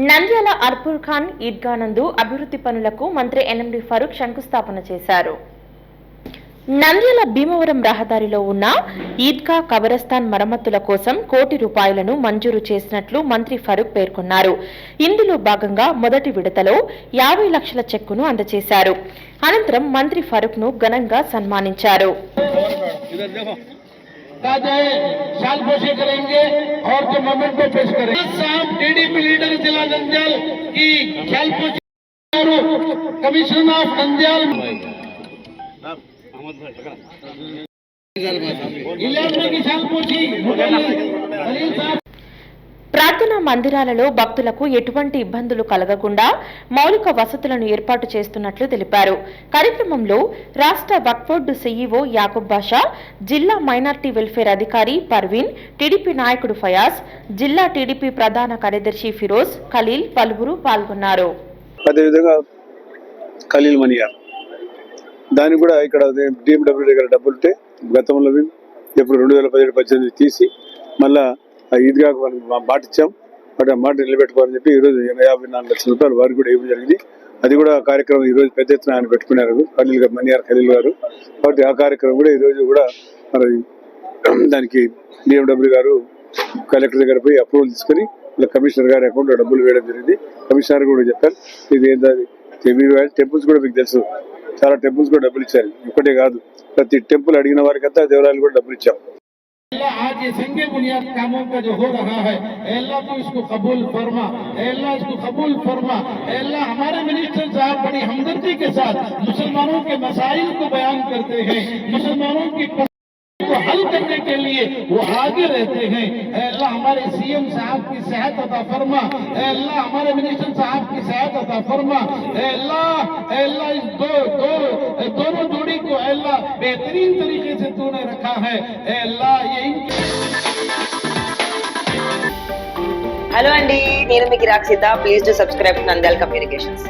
నంద్యాల అర్పూర్ ఖాన్ ఈద్గా నందు అభివృద్ధి పనులకు మంత్రి ఎన్ఎండి ఫరూక్ శంకుస్థాపన చేశారు. నంద్యాల భీమవరం రహదారిలో ఉన్న ఈద్గా కబరస్థాన్ మరమ్మతుల కోసం ₹1 కోటి మంజూరు చేసినట్లు మంత్రి ఫరూక్ పేర్కొన్నారు. ఇందులో భాగంగా మొదటి విడతలో 50 లక్షల చెక్కును అందజేశారు. అనంతరం మంత్రి ఫరూక్ ను ఘనంగా సన్మానించారు. करेंगे और जो मोमेंट को पेश करेंगे साहब टीडीपी लीडर जिला नंद्याल की कमिश्नर ऑफ नंद्याल ప్రార్థనా మందిరాలలో భక్తులకు ఎటువంటి ఇబ్బందులు కలగకుండా మౌలిక వసతులను ఏర్పాటు చేస్తున్నట్లు తెలిపారు. కార్యక్రమంలో రాష్ట్ర వక్ఫ్ బోర్డు సీఈఓ యాకూబ్ బాషా, జిల్లా మైనార్టీ వెల్ఫేర్ అధికారి పర్వీన్, టీడీపీ నాయకుడు ఫయాజ్, జిల్లా టీడీపీ ప్రధాన కార్యదర్శి ఫిరోజ్, ఖలీల్ పలువురు పాల్గొన్నారు. అదేవిధంగా ఖలీల్ మనియార్ దానికి కూడా ఇక్కడ డిఎండబ్ల్యూ దగ్గర డబ్బులుంటే గతంలో ఎప్పుడు 2017-18 తీసి మళ్ళా ఈద్గాకు మాట ఇచ్చాం. బట్ ఆ మాట నిలబెట్టుకోవాలని చెప్పి ఈరోజు 54 లక్షల రూపాయలు వారికి కూడా ఇవ్వడం జరిగింది. అది కూడా కార్యక్రమం ఈరోజు పెద్ద ఎత్తున ఆయన పెట్టుకున్నారు మనియార్ ఖలీల్ గారు. కాబట్టి ఆ కార్యక్రమం కూడా ఈరోజు కూడా మరి దానికి డిఎండబ్ల్యూ గారు కలెక్టర్ దగ్గర పోయి అప్రూవల్ తీసుకుని కమిషనర్ గారి అకౌంట్లో డబ్బులు వేయడం జరిగింది. కమిషనర్ కూడా చెప్పారు ఇది ఏంటది టెంపుల్స్ కూడా మీకు తెలుసు, చాలా టెంపుల్స్ కూడా డబ్బులు ఇచ్చారు. ఇప్పటే కాదు ప్రతి టెంపుల్ అడిగిన వారికంతా దేవాలయాలు కూడా డబ్బులు ఇచ్చాం. आज ये संगे बुनियाद कामों का जो हो रहा है अल्लाह तो इसको कबूल फरमा, अल्लाह इसको कबूल फरमा। अल्लाह हमारे मिनिस्टर साहब बड़ी हमदर्दी के साथ मुसलमानों के मसाइल को बयान करते हैं, मुसलमानों की को हल करने के लिए वो आगे रहते हैं। अल्लाह हमारे सीएम साहब की सेहत अता फरमा, अल्लाह हमारे मिनिस्टर साहब की सेहत अता फरमा। अल्लाह इस दोनों जोड़ी को अल्लाह बेहतरीन तरीके से तूने रखा है। अल्लाह ये हेलो अंडी, నేను మీకు Rakshitha. Please do subscribe Nandyal communications.